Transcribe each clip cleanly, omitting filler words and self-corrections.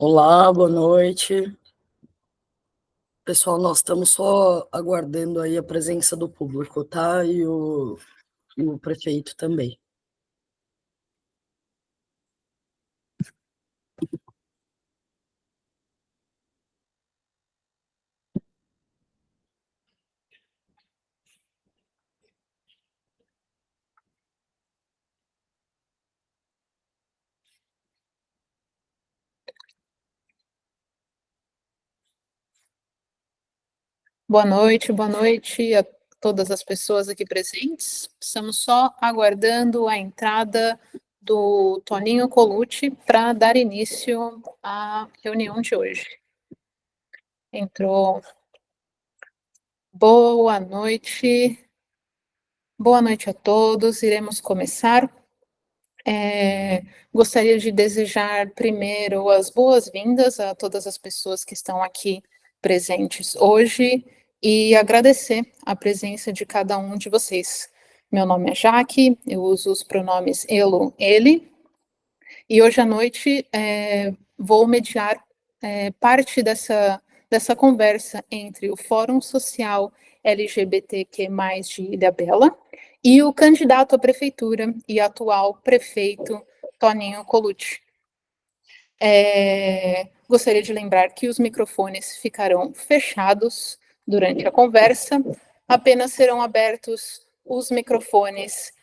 Olá, boa noite. Pessoal, nós estamos só aguardando aí a presença do público, tá? E o prefeito também. Boa noite a todas as pessoas aqui presentes. Estamos só aguardando a entrada do Toninho Colucci para dar início à reunião de hoje. Entrou. Boa noite a todos. Iremos começar. Gostaria de desejar primeiro as boas-vindas a todas as pessoas que estão aqui presentes hoje e agradecer a presença de cada um de vocês. Meu nome é Jaque, eu uso os pronomes elo, ele, e hoje à noite vou mediar parte dessa conversa entre o Fórum Social LGBTQ+, de Ilhabela e o candidato à prefeitura e atual prefeito Toninho Colucci. Gostaria de lembrar que os microfones ficarão fechados durante a conversa, apenas serão abertos os microfones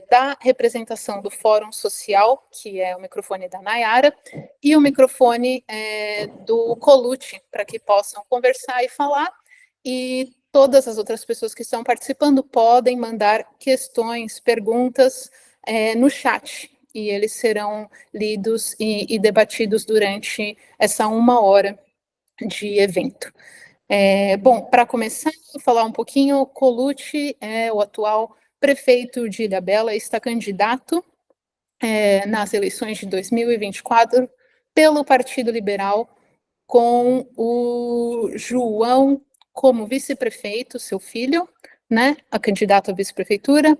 da representação do Fórum Social, que é o microfone da Nayara, e o microfone do Colucci, para que possam conversar e falar, e todas as outras pessoas que estão participando podem mandar questões, perguntas no chat, e eles serão lidos e debatidos durante essa 1 hora de evento. Bom, para começar, vou falar um pouquinho. Colucci é o atual prefeito de Ilhabela, está candidato nas eleições de 2024 pelo Partido Liberal, com o João como vice-prefeito, seu filho, né, a candidato à vice-prefeitura.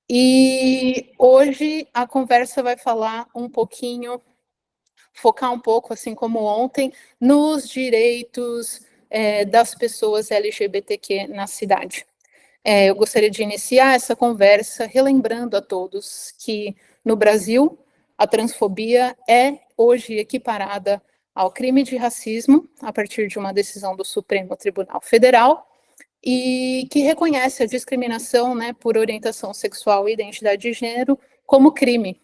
E hoje a conversa vai falar um pouquinho, focar um pouco, assim como ontem, nos direitos das pessoas LGBTQ na cidade. Eu gostaria de iniciar essa conversa relembrando a todos que, no Brasil, a transfobia é hoje equiparada ao crime de racismo, a partir de uma decisão do Supremo Tribunal Federal, e que reconhece a discriminação, né, por orientação sexual e identidade de gênero como crime.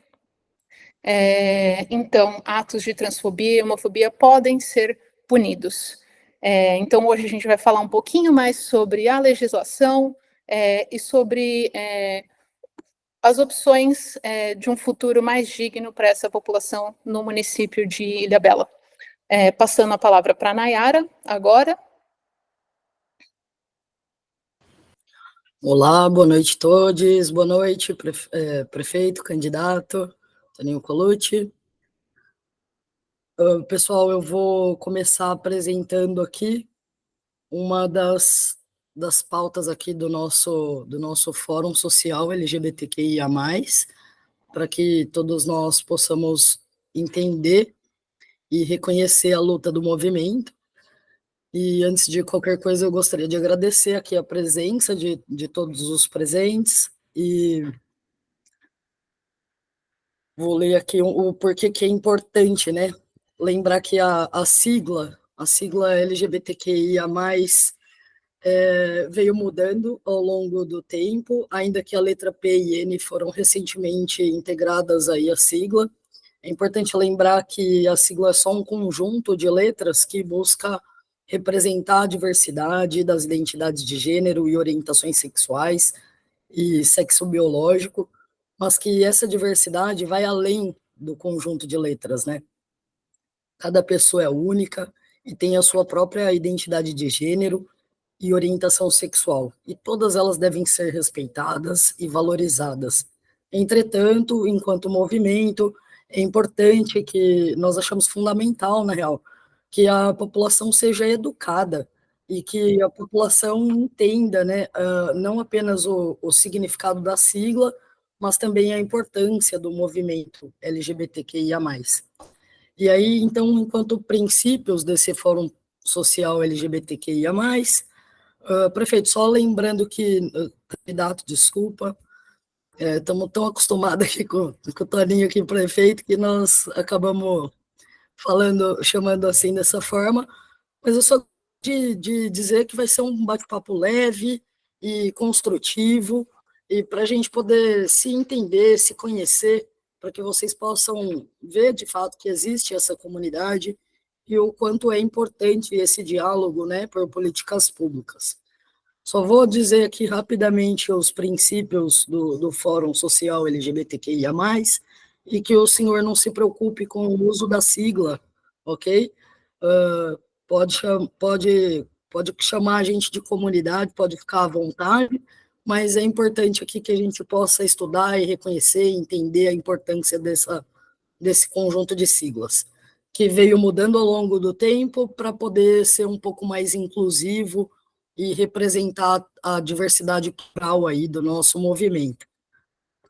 Então, atos de transfobia e homofobia podem ser punidos. Então, hoje a gente vai falar um pouquinho mais sobre a legislação e sobre as opções de um futuro mais digno para essa população no município de Ilhabela. Passando a palavra para a Nayara agora. Olá, boa noite a todos. Boa noite, prefeito, candidato, Toninho Colucci. Pessoal, eu vou começar apresentando aqui uma das pautas aqui do nosso Fórum Social LGBTQIA+, para que todos nós possamos entender e reconhecer a luta do movimento. E antes de qualquer coisa, eu gostaria de agradecer aqui a presença de todos os presentes e vou ler aqui o porquê que é importante, né? Lembrar que a sigla LGBTQIA+, veio mudando ao longo do tempo, ainda que a letra P e N foram recentemente integradas aí à sigla. É importante lembrar que a sigla é só um conjunto de letras que busca representar a diversidade das identidades de gênero e orientações sexuais e sexo biológico, mas que essa diversidade vai além do conjunto de letras, né? Cada pessoa é única e tem a sua própria identidade de gênero e orientação sexual, e todas elas devem ser respeitadas e valorizadas. Entretanto, enquanto movimento, é importante que nós achamos fundamental, na real, que a população seja educada e que a população entenda, né, não apenas o significado da sigla, mas também a importância do movimento LGBTQIA+. E aí, então, enquanto princípios desse Fórum Social LGBTQIA+, prefeito, só lembrando que, candidato, desculpa, estamos tão acostumados aqui com o Toninho aqui, prefeito, que nós acabamos chamando assim dessa forma, mas eu só de dizer que vai ser um bate-papo leve e construtivo, e para a gente poder se entender, se conhecer, para que vocês possam ver de fato que existe essa comunidade e o quanto é importante esse diálogo, né, por políticas públicas. Só vou dizer aqui rapidamente os princípios do Fórum Social LGBTQIA+, e que o senhor não se preocupe com o uso da sigla, ok? Pode chamar a gente de comunidade, pode ficar à vontade, mas é importante aqui que a gente possa estudar e reconhecer, entender a importância desse conjunto de siglas, que veio mudando ao longo do tempo para poder ser um pouco mais inclusivo e representar a diversidade plural aí do nosso movimento.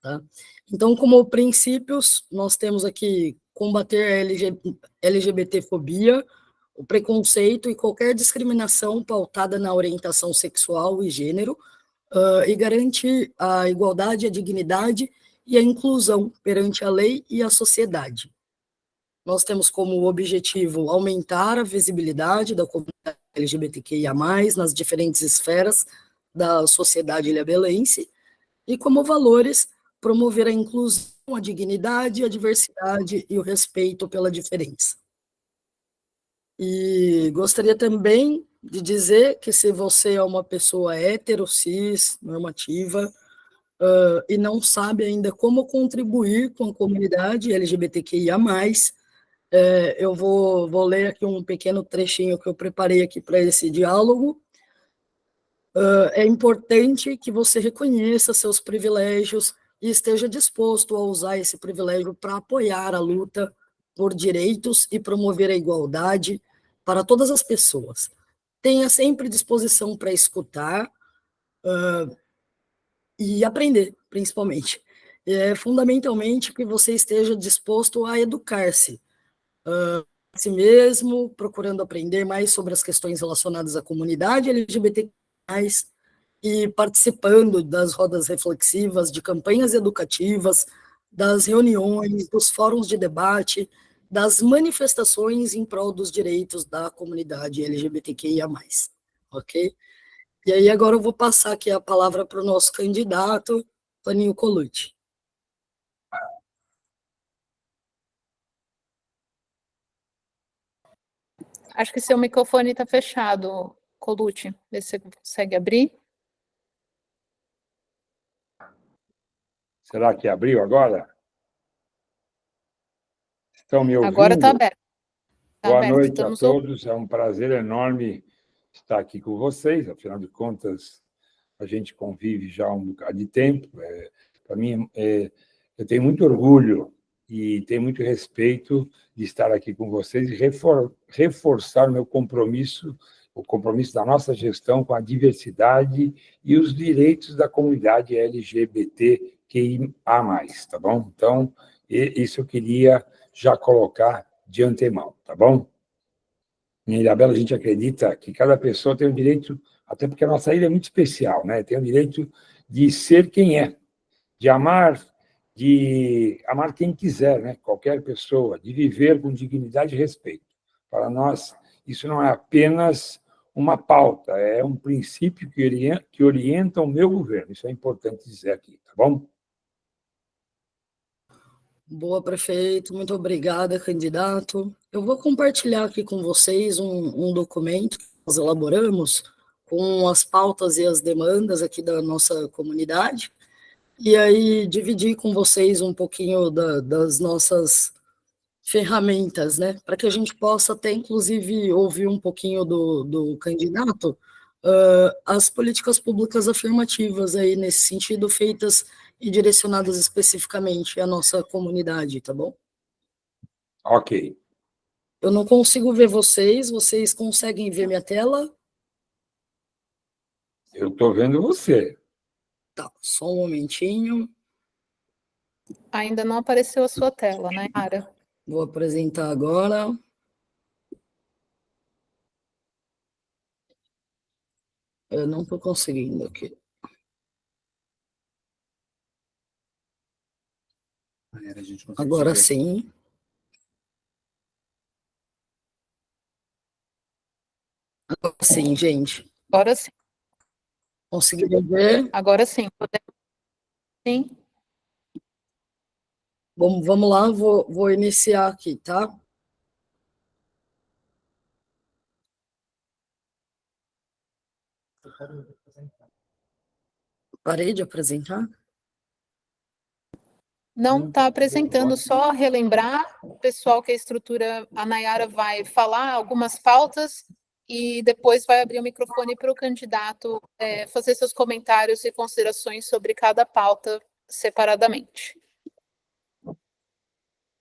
Tá? Então, como princípios, nós temos aqui combater a LGBTfobia, o preconceito e qualquer discriminação pautada na orientação sexual e gênero, e garantir a igualdade, a dignidade e a inclusão perante a lei e a sociedade. Nós temos como objetivo aumentar a visibilidade da comunidade LGBTQIA+, nas diferentes esferas da sociedade ilhabelense, e como valores, promover a inclusão, a dignidade, a diversidade e o respeito pela diferença. E gostaria também de dizer que se você é uma pessoa hétero, cis, normativa, e não sabe ainda como contribuir com a comunidade LGBTQIA+, eu vou ler aqui um pequeno trechinho que eu preparei aqui para esse diálogo. É importante que você reconheça seus privilégios e esteja disposto a usar esse privilégio para apoiar a luta por direitos e promover a igualdade para todas as pessoas. Tenha sempre disposição para escutar e aprender, principalmente. Fundamentalmente que você esteja disposto a educar-se, a si mesmo, procurando aprender mais sobre as questões relacionadas à comunidade LGBT+, e participando das rodas reflexivas, de campanhas educativas, das reuniões, dos fóruns de debate, das manifestações em prol dos direitos da comunidade LGBTQIA+, ok? E aí agora eu vou passar aqui a palavra para o nosso candidato, Toninho Colucci. Acho que seu microfone está fechado, Colucci. Vê se você consegue abrir. Será que abriu agora? Estão me ouvindo? Agora está aberto. Boa noite a todos. É um prazer enorme estar aqui com vocês. Afinal de contas, a gente convive já há um bocado de tempo. Para mim, eu tenho muito orgulho e tenho muito respeito de estar aqui com vocês e reforçar o meu compromisso, o compromisso da nossa gestão com a diversidade e os direitos da comunidade LGBTQIA+, tá bom? Então, isso eu queria já colocar de antemão, tá bom? Em Ilhabela, a gente acredita que cada pessoa tem o direito, até porque a nossa ilha é muito especial, né? Tem o direito de ser quem é, de amar quem quiser, né? Qualquer pessoa, de viver com dignidade e respeito. Para nós, isso não é apenas uma pauta, é um princípio que orienta o meu governo. Isso é importante dizer aqui, tá bom? Boa, prefeito. Muito obrigada, candidato. Eu vou compartilhar aqui com vocês um documento que nós elaboramos com as pautas e as demandas aqui da nossa comunidade, e aí dividir com vocês um pouquinho das nossas ferramentas, né, para que a gente possa até, inclusive, ouvir um pouquinho do candidato, as políticas públicas afirmativas aí nesse sentido, feitas e direcionadas especificamente à nossa comunidade, tá bom? Ok. Eu não consigo ver vocês conseguem ver minha tela? Eu estou vendo você. Tá, só um momentinho. Ainda não apareceu a sua tela, né, Ara? Vou apresentar agora. Eu não estou conseguindo aqui. Agora sim. Agora sim, gente. Agora sim. Conseguiram ver? Agora sim. Sim. Vamos lá, vou iniciar aqui, tá? Parei de apresentar? Não está apresentando, só relembrar, pessoal, que a Nayara vai falar algumas pautas e depois vai abrir o microfone para o candidato fazer seus comentários e considerações sobre cada pauta separadamente.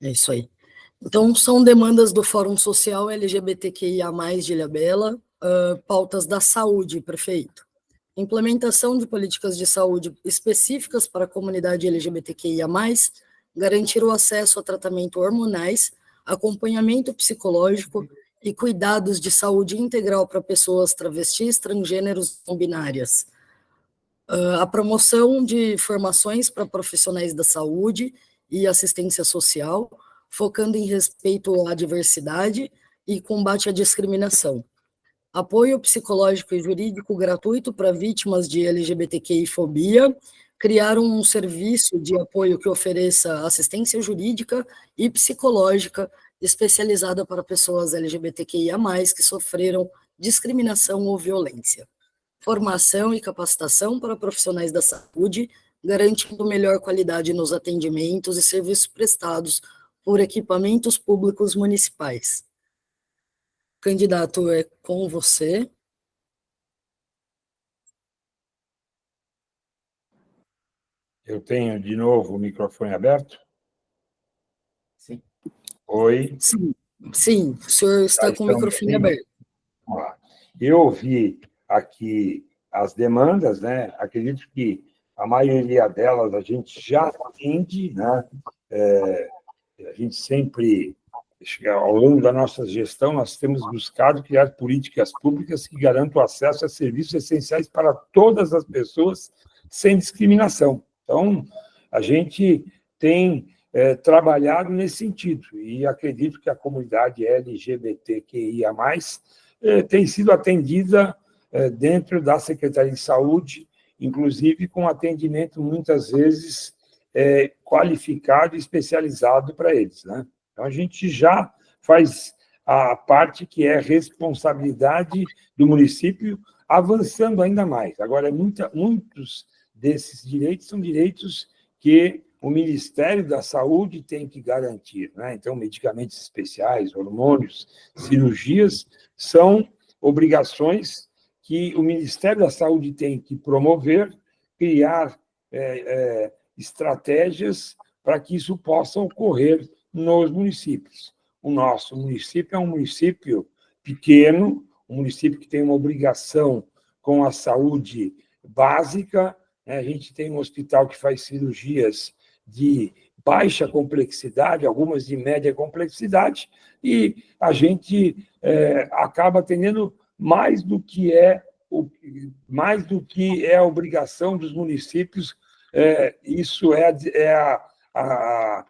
É isso aí. Então, são demandas do Fórum Social LGBTQIA+, de Ilhabela, pautas da saúde, prefeito. Implementação de políticas de saúde específicas para a comunidade LGBTQIA+, garantir o acesso a tratamento hormonais, acompanhamento psicológico e cuidados de saúde integral para pessoas travestis, transgêneros e não binárias. A promoção de formações para profissionais da saúde e assistência social, focando em respeito à diversidade e combate à discriminação. Apoio psicológico e jurídico gratuito para vítimas de LGBTQI-fobia, criar um serviço de apoio que ofereça assistência jurídica e psicológica especializada para pessoas LGBTQIA+, que sofreram discriminação ou violência. Formação e capacitação para profissionais da saúde, garantindo melhor qualidade nos atendimentos e serviços prestados por equipamentos públicos municipais. Candidato, é com você. Eu tenho de novo o microfone aberto? Sim. Oi? Sim, o senhor está com o microfone aberto. Eu ouvi aqui as demandas, né? Acredito que a maioria delas a gente já atende, né? A gente sempre, ao longo da nossa gestão, nós temos buscado criar políticas públicas que garantam o acesso a serviços essenciais para todas as pessoas, sem discriminação. Então, a gente tem trabalhado nesse sentido, e acredito que a comunidade LGBTQIA+, tem sido atendida dentro da Secretaria de Saúde, inclusive com atendimento, muitas vezes, qualificado e especializado para eles, né? Então, a gente já faz a parte que é responsabilidade do município, avançando ainda mais. Agora, muitos desses direitos são direitos que o Ministério da Saúde tem que garantir, né? Então, medicamentos especiais, hormônios, cirurgias, são obrigações que o Ministério da Saúde tem que promover, criar estratégias para que isso possa ocorrer nos municípios. O nosso município é um município pequeno, um município que tem uma obrigação com a saúde básica, né? A gente tem um hospital que faz cirurgias de baixa complexidade, algumas de média complexidade, e a gente acaba atendendo mais do que é a obrigação dos municípios. Isso é a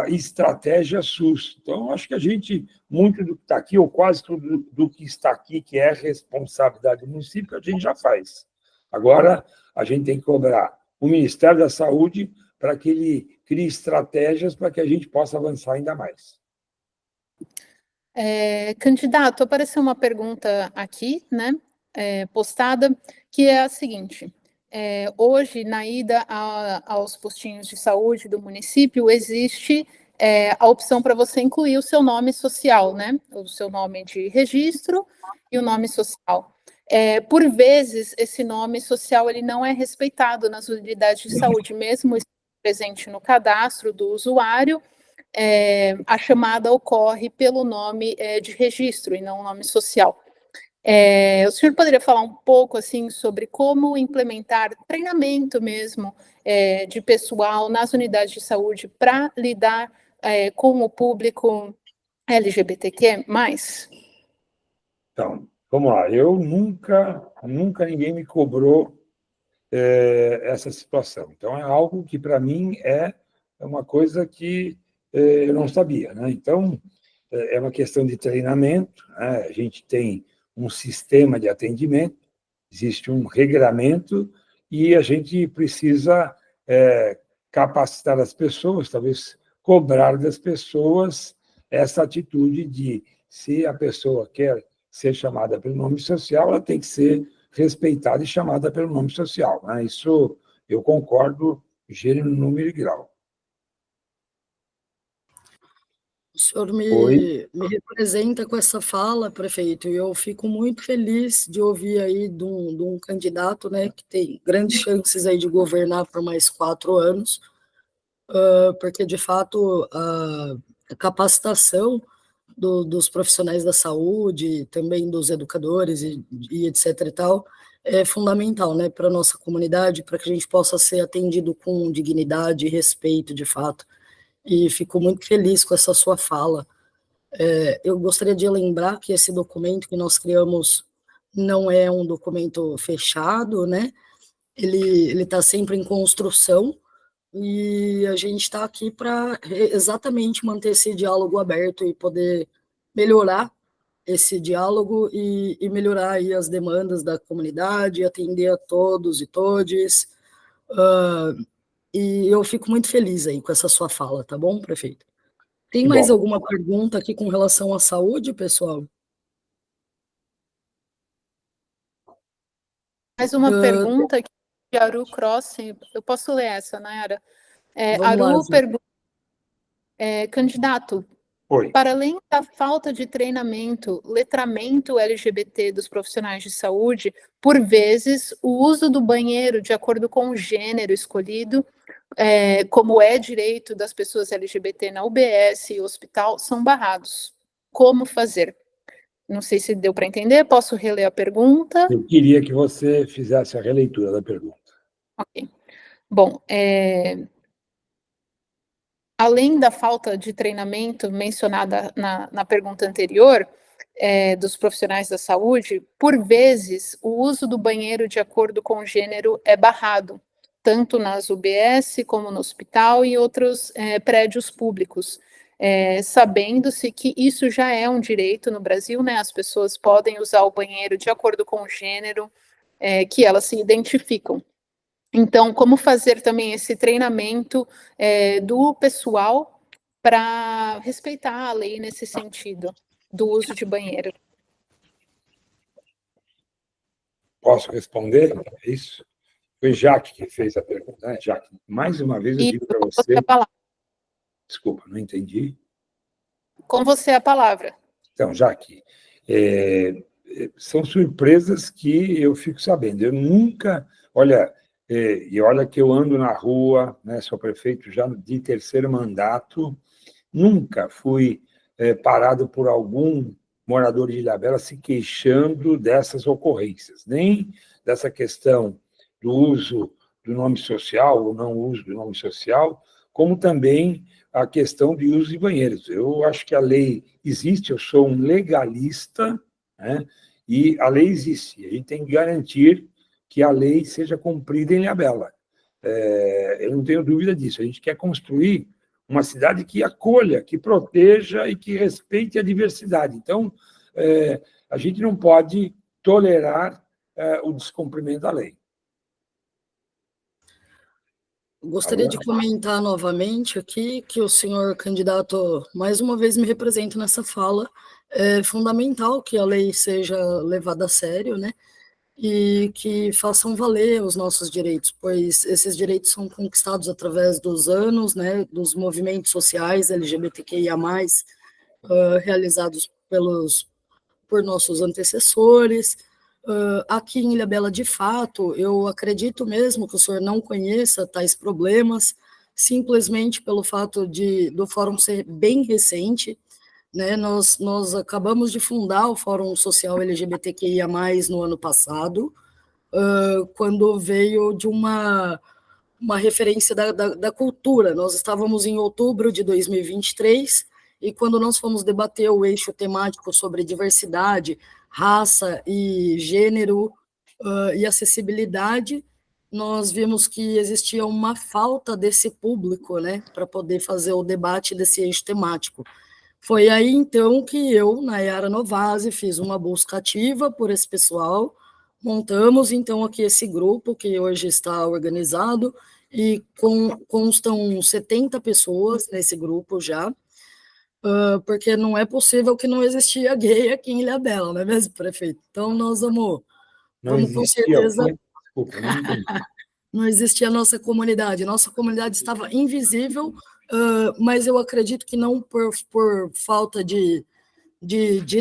estratégia SUS. Então, acho que a gente, muito do que está aqui, ou quase tudo do que está aqui, que é responsabilidade do município, a gente já faz. Agora, a gente tem que cobrar o Ministério da Saúde para que ele crie estratégias para que a gente possa avançar ainda mais. Candidato, apareceu uma pergunta aqui, né, postada, que é a seguinte: hoje, na ida aos postinhos de saúde do município, existe a opção para você incluir o seu nome social, né, o seu nome de registro e o nome social. Por vezes, esse nome social ele não é respeitado nas unidades de saúde, mesmo presente no cadastro do usuário. A chamada ocorre pelo nome de registro e não o nome social. O senhor poderia falar um pouco assim sobre como implementar treinamento mesmo de pessoal nas unidades de saúde para lidar com o público LGBTQ+. Então, vamos lá. Eu nunca ninguém me cobrou essa situação. Então, é algo que, para mim, é uma coisa que eu não sabia, né? Então, é uma questão de treinamento, né? A gente tem um sistema de atendimento, existe um regramento e a gente precisa capacitar as pessoas, talvez cobrar das pessoas essa atitude de, se a pessoa quer ser chamada pelo nome social, ela tem que ser respeitada e chamada pelo nome social, né? Isso eu concordo, gênero, número e grau. O senhor me representa com essa fala, prefeito, e eu fico muito feliz de ouvir aí de um candidato, né, que tem grandes chances aí de governar por mais 4 anos, porque, de fato, a capacitação dos profissionais da saúde, também dos educadores e etc. e tal, é fundamental, né, para a nossa comunidade, para que a gente possa ser atendido com dignidade e respeito, de fato. E fico muito feliz com essa sua fala. Eu gostaria de lembrar que esse documento que nós criamos não é um documento fechado, né? Ele está sempre em construção e a gente está aqui para exatamente manter esse diálogo aberto e poder melhorar esse diálogo e melhorar aí as demandas da comunidade, atender a todos e todes. E eu fico muito feliz aí com essa sua fala, tá bom, prefeito? Tem mais alguma pergunta aqui com relação à saúde, pessoal? Mais uma pergunta aqui de Aru Crossing. Eu posso ler essa, Nayara? Aru pergunta, candidato, Oi. Para além da falta de treinamento, letramento LGBT dos profissionais de saúde, por vezes, o uso do banheiro de acordo com o gênero escolhido, como é direito das pessoas LGBT na UBS e hospital, são barrados. Como fazer? Não sei se deu para entender, posso reler a pergunta? Eu queria que você fizesse a releitura da pergunta. Ok. Bom, além da falta de treinamento mencionada na pergunta anterior, dos profissionais da saúde, por vezes o uso do banheiro de acordo com o gênero é barrado, tanto nas UBS como no hospital e outros prédios públicos, sabendo-se que isso já é um direito no Brasil, né? As pessoas podem usar o banheiro de acordo com o gênero que elas se identificam. Então, como fazer também esse treinamento do pessoal para respeitar a lei nesse sentido, do uso de banheiro? Posso responder? É isso? Foi Jaque que fez a pergunta, né, Jaque? Mais uma vez eu digo para você... A palavra. Desculpa, não entendi. Com você a palavra. Então, Jaque, são surpresas que eu fico sabendo. Eu nunca... Olha... E olha que eu ando na rua, né, sou prefeito já de 3º mandato, nunca fui parado por algum morador de Ilhabela se queixando dessas ocorrências, nem dessa questão do uso do nome social ou não uso do nome social, como também a questão de uso de banheiros. Eu acho que a lei existe, eu sou um legalista, né, e a lei existe, a gente tem que garantir que a lei seja cumprida em Ilhabela. Eu não tenho dúvida disso. A gente quer construir uma cidade que acolha, que proteja e que respeite a diversidade. Então, a gente não pode tolerar o descumprimento da lei. Gostaria de comentar novamente aqui que o senhor candidato, mais uma vez, me representa nessa fala. É fundamental que a lei seja levada a sério, né? E que façam valer os nossos direitos, pois esses direitos são conquistados através dos anos, né, dos movimentos sociais LGBTQIA+, realizados por nossos antecessores. Aqui em Ilhabela, de fato, eu acredito mesmo que o senhor não conheça tais problemas, simplesmente pelo fato do fórum ser bem recente, né? Nós acabamos de fundar o Fórum Social LGBTQIA+, no ano passado, quando veio de uma uma referência da cultura. Nós estávamos em outubro de 2023, e quando nós fomos debater o eixo temático sobre diversidade, raça e gênero e acessibilidade, nós vimos que existia uma falta desse público, né, para poder fazer o debate desse eixo temático. Foi aí, então, que eu, Nayara Novasi, fiz uma busca ativa por esse pessoal, montamos, então, aqui esse grupo, que hoje está organizado, e constam 70 pessoas nesse grupo já, porque não é possível que não existia gay aqui em Ilhabela, não é mesmo, prefeito? Então, nós vamos com certeza... Desculpa, não entendi. Não existia a nossa comunidade estava invisível, mas eu acredito que não por falta de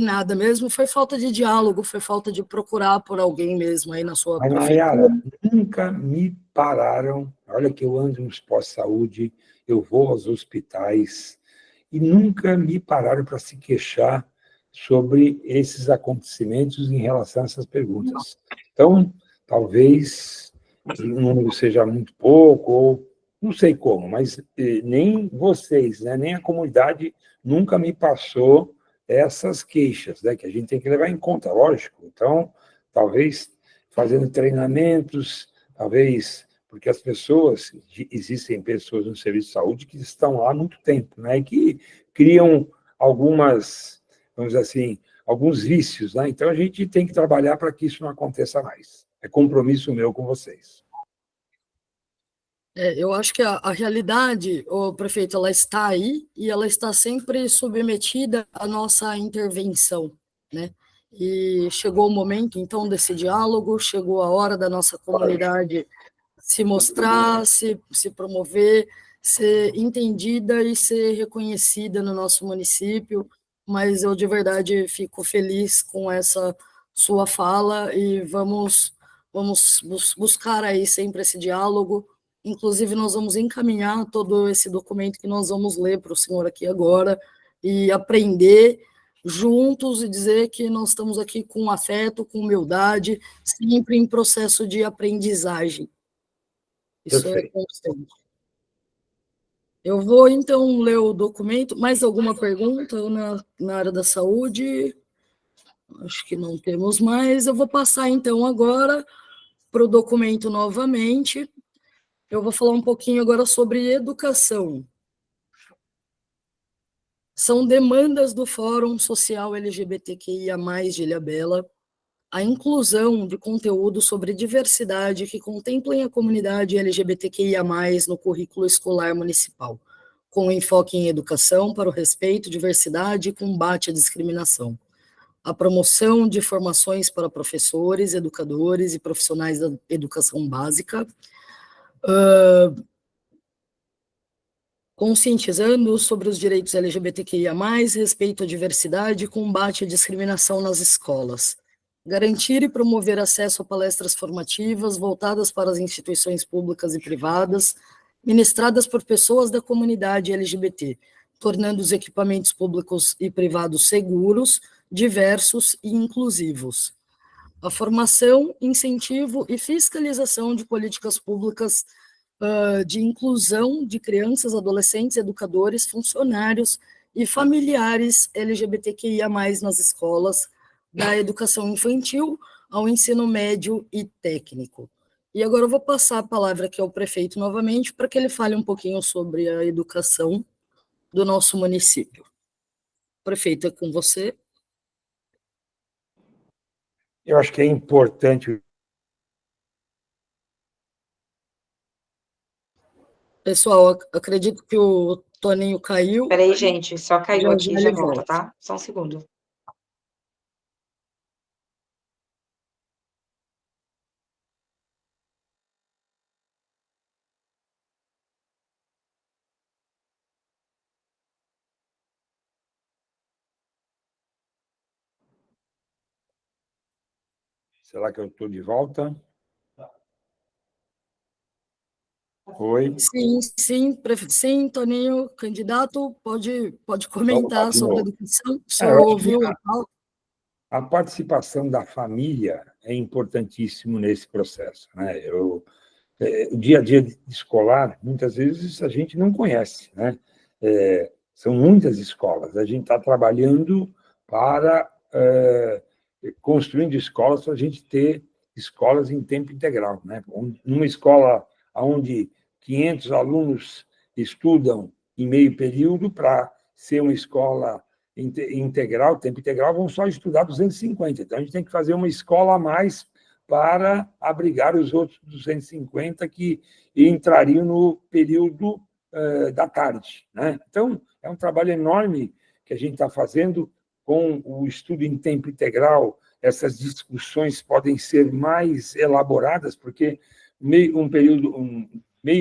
nada mesmo, foi falta de diálogo, foi falta de procurar por alguém mesmo aí na sua prefeitura. Nayara, nunca me pararam, olha que eu ando nos pós-saúde, eu vou aos hospitais, e nunca me pararam para se queixar sobre esses acontecimentos em relação a essas perguntas. Então, talvez o número seja muito pouco, ou não sei como, mas nem vocês, né, nem a comunidade nunca me passou essas queixas, né, que a gente tem que levar em conta, lógico. Então, talvez fazendo treinamentos, talvez porque as pessoas, existem pessoas no serviço de saúde que estão lá há muito tempo, né, e que criam algumas, vamos dizer assim, alguns vícios, né? Então a gente tem que trabalhar para que isso não aconteça mais. É compromisso meu com vocês. Eu acho que a realidade, o prefeito, ela está aí e ela está sempre submetida à nossa intervenção, né? E chegou o momento, então, desse diálogo, chegou a hora da nossa comunidade se mostrar, se promover, ser entendida e ser reconhecida no nosso município, mas eu de verdade fico feliz com essa sua fala e vamos buscar aí sempre esse diálogo. Inclusive, nós vamos encaminhar todo esse documento que nós vamos ler para o senhor aqui agora e aprender juntos e dizer que nós estamos aqui com afeto, com humildade, sempre em processo de aprendizagem. Isso é constante. Eu vou, então, ler o documento. Mais alguma pergunta na área da saúde? Acho que não temos mais. Eu vou passar, então, agora para o documento novamente. Eu vou falar um pouquinho agora sobre educação. São demandas do Fórum Social LGBTQIA+, de Ilhabela, a inclusão de conteúdo sobre diversidade que contemplem a comunidade LGBTQIA+, no currículo escolar municipal, com enfoque em educação para o respeito, diversidade e combate à discriminação. A promoção de formações para professores, educadores e profissionais da educação básica, conscientizando sobre os direitos LGBTQIA+, respeito à diversidade e combate à discriminação nas escolas. Garantir e promover acesso a palestras formativas voltadas para as instituições públicas e privadas, ministradas por pessoas da comunidade LGBT, tornando os equipamentos públicos e privados seguros, diversos e inclusivos. A formação, incentivo e fiscalização de políticas públicas de inclusão de crianças, adolescentes, educadores, funcionários e familiares LGBTQIA+, nas escolas, da educação infantil ao ensino médio e técnico. E agora eu vou passar a palavra aqui ao prefeito novamente, para que ele fale um pouquinho sobre a educação do nosso município. Prefeito, é com você. Eu acho que é importante... Pessoal, acredito que o Toninho caiu. Peraí, gente, só caiu aqui e já volta, tá? Só um segundo. Será que eu estou de volta? Oi? Sim, Toninho, candidato, pode comentar sobre a educação. A participação da família é importantíssimo nesse processo, né? Eu o dia a dia escolar, muitas vezes a gente não conhece, né? São muitas escolas. A gente está trabalhando para construindo escolas para a gente ter escolas em tempo integral, né? Numa escola onde 500 alunos estudam em meio período, para ser uma escola integral, tempo integral, vão só estudar 250. Então, a gente tem que fazer uma escola a mais para abrigar os outros 250 que entrariam no período da tarde, né? Então, é um trabalho enorme que a gente está fazendo com o estudo em tempo integral. Essas discussões podem ser mais elaboradas, porque meio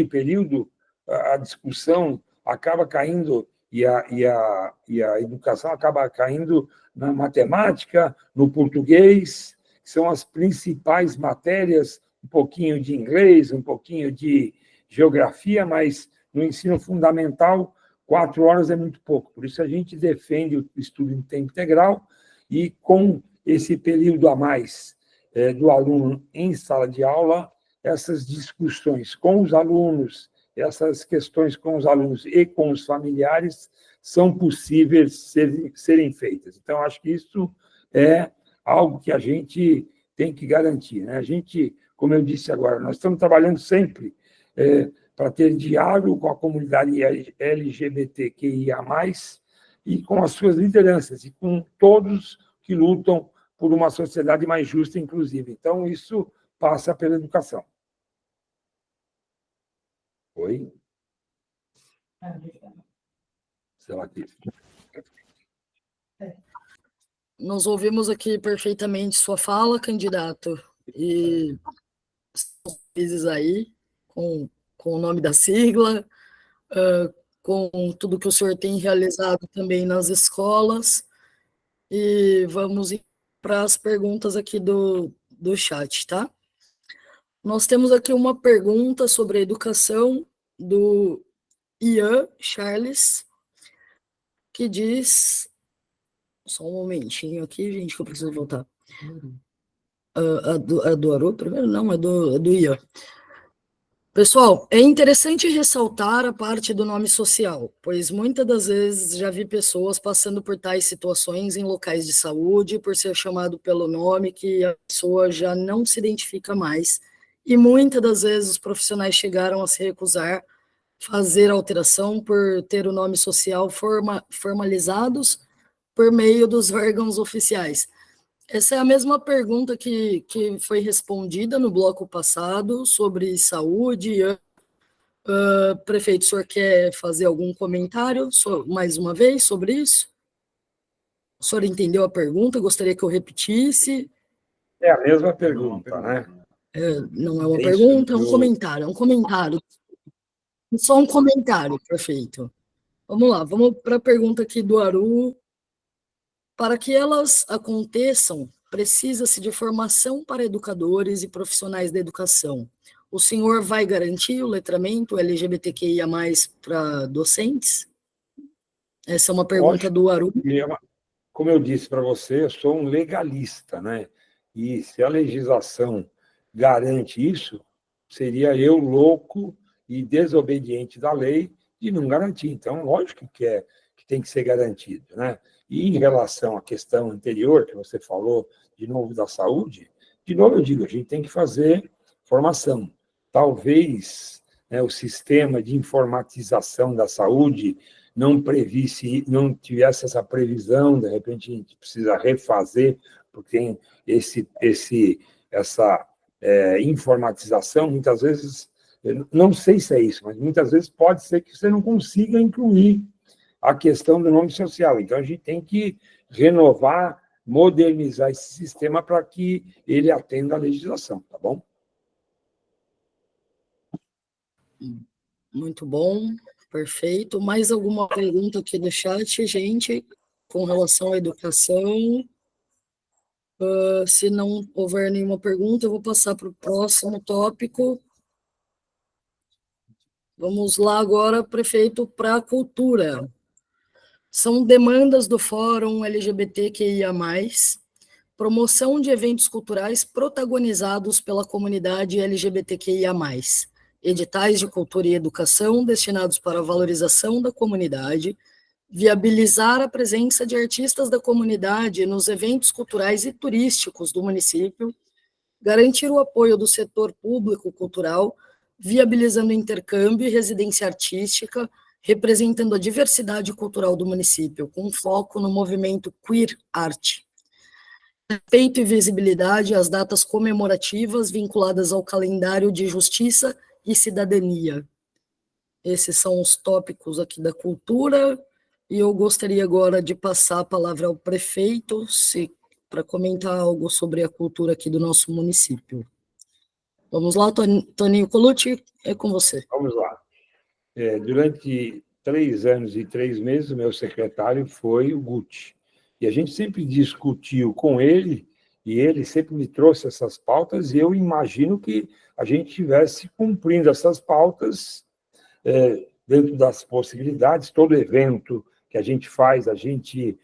período, a discussão acaba caindo e a educação acaba caindo na matemática, no português, que são as principais matérias, um pouquinho de inglês, um pouquinho de geografia, mas no ensino fundamental, 4 horas é muito pouco. Por isso, a gente defende o estudo em tempo integral e, com esse período a mais do aluno em sala de aula, essas discussões com os alunos, essas questões com os alunos e com os familiares são possíveis serem feitas. Então, acho que isso é algo que a gente tem que garantir, né? A gente, como eu disse agora, nós estamos trabalhando sempre para ter diálogo com a comunidade LGBTQIA+, e com as suas lideranças, e com todos que lutam por uma sociedade mais justa e inclusiva. Então, isso passa pela educação. Oi? Será que... Nós ouvimos aqui perfeitamente sua fala, candidato, e estamos felizes aí com o nome da sigla, com tudo que o senhor tem realizado também nas escolas, e vamos para as perguntas aqui do chat, tá? Nós temos aqui uma pergunta sobre a educação do Ian Charles, que diz... Só um momentinho aqui, gente, que eu preciso voltar. A do Aru primeiro? Não, é do Ian. Pessoal, é interessante ressaltar a parte do nome social, pois muitas das vezes já vi pessoas passando por tais situações em locais de saúde, por ser chamado pelo nome que a pessoa já não se identifica mais, e muitas das vezes os profissionais chegaram a se recusar fazer alteração por ter o nome social formalizados por meio dos órgãos oficiais. Essa é a mesma pergunta que foi respondida no bloco passado sobre saúde. Prefeito, o senhor quer fazer algum comentário mais uma vez sobre isso? O senhor entendeu a pergunta? Gostaria que eu repetisse? É a mesma pergunta, né? Não é uma pergunta, é um comentário. É um comentário. Só um comentário, prefeito. Vamos lá, vamos para a pergunta aqui do Aru. Para que elas aconteçam, precisa-se de formação para educadores e profissionais da educação. O senhor vai garantir o letramento LGBTQIA+, para docentes? Essa é uma pergunta do Aru. Como eu disse para você, eu sou um legalista, né? E se a legislação garante isso, seria eu louco e desobediente da lei de não garantir. Então, lógico que tem que ser garantido, né? E em relação à questão anterior, que você falou, de novo, da saúde, de novo eu digo, a gente tem que fazer formação. Talvez, né, o sistema de informatização da saúde não tivesse essa previsão, de repente a gente precisa refazer, porque tem essa informatização, muitas vezes, não sei se é isso, mas muitas vezes pode ser que você não consiga incluir a questão do nome social. Então, a gente tem que renovar, modernizar esse sistema para que ele atenda à legislação, tá bom? Muito bom, perfeito. Mais alguma pergunta aqui do chat, gente, com relação à educação? Se não houver nenhuma pergunta, eu vou passar para o próximo tópico. Vamos lá agora, prefeito, para a cultura. São demandas do Fórum LGBTQIA+, promoção de eventos culturais protagonizados pela comunidade LGBTQIA+. editais de cultura e educação destinados para a valorização da comunidade, viabilizar a presença de artistas da comunidade nos eventos culturais e turísticos do município, garantir o apoio do setor público cultural, viabilizando o intercâmbio e residência artística, representando a diversidade cultural do município, com foco no movimento Queer Art. Respeito e visibilidade às datas comemorativas vinculadas ao calendário de justiça e cidadania. Esses são os tópicos aqui da cultura, e eu gostaria agora de passar a palavra ao prefeito, para comentar algo sobre a cultura aqui do nosso município. Vamos lá, Toninho Colucci, é com você. Vamos lá. Durante 3 anos e 3 meses, o meu secretário foi o Guti. E a gente sempre discutiu com ele, e ele sempre me trouxe essas pautas, e eu imagino que a gente estivesse cumprindo essas pautas dentro das possibilidades. Todo evento que a gente faz, a gente